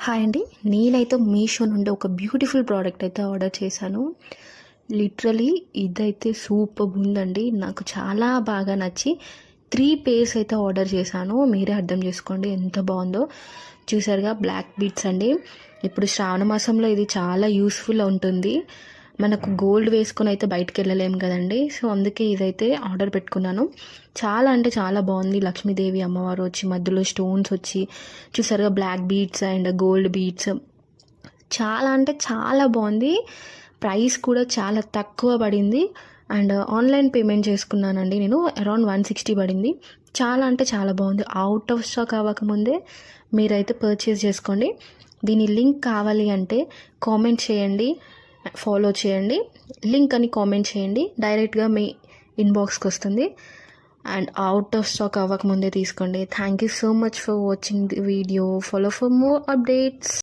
Hi అండి. నేనైతే మీషో నుండి ఒక బ్యూటిఫుల్ ప్రోడక్ట్ అయితే ఆర్డర్ చేశాను. లిటరలీ ఇదైతే సూపర్బ్ ఉందండి. నాకు చాలా బాగా నచ్చి 3 పేర్స్ అయితే ఆర్డర్ చేశాను. మీరే అర్థం చేసుకోండి ఎంత బాగుందో. చూసారుగా బ్లాక్ బీడ్స్ అండి. ఇప్పుడు శ్రావణ మాసంలో ఇది చాలా యూస్ఫుల్ ఉంటుంది. మనకు గోల్డ్ వేసుకొని అయితే బయటకు వెళ్ళలేము కదండి. సో అందుకే ఇదైతే ఆర్డర్ పెట్టుకున్నాను. చాలా అంటే చాలా బాగుంది. లక్ష్మీదేవి అమ్మవారు వచ్చి మధ్యలో స్టోన్స్ వచ్చి చూసారుగా black beads and gold beads చాలా అంటే చాలా బాగుంది. ప్రైస్ కూడా చాలా తక్కువ పడింది. అండ్ ఆన్లైన్ పేమెంట్ చేసుకున్నానండి నేను. అరౌండ్ 160 పడింది. చాలా అంటే చాలా బాగుంది. అవుట్ ఆఫ్ స్టాక్ అవ్వకముందే మీరైతే పర్చేస్ చేసుకోండి. దీని లింక్ కావాలి అంటే కామెంట్ చేయండి, ఫాలో చేయండి. లింక్ అని కామెంట్ చేయండి, డైరెక్ట్గా మీ ఇన్బాక్స్కి వస్తుంది. అండ్ అవుట్ ఆఫ్ స్టాక్ అవ్వకముందే తీసుకోండి. Thank you so much for watching the video. Follow for more updates.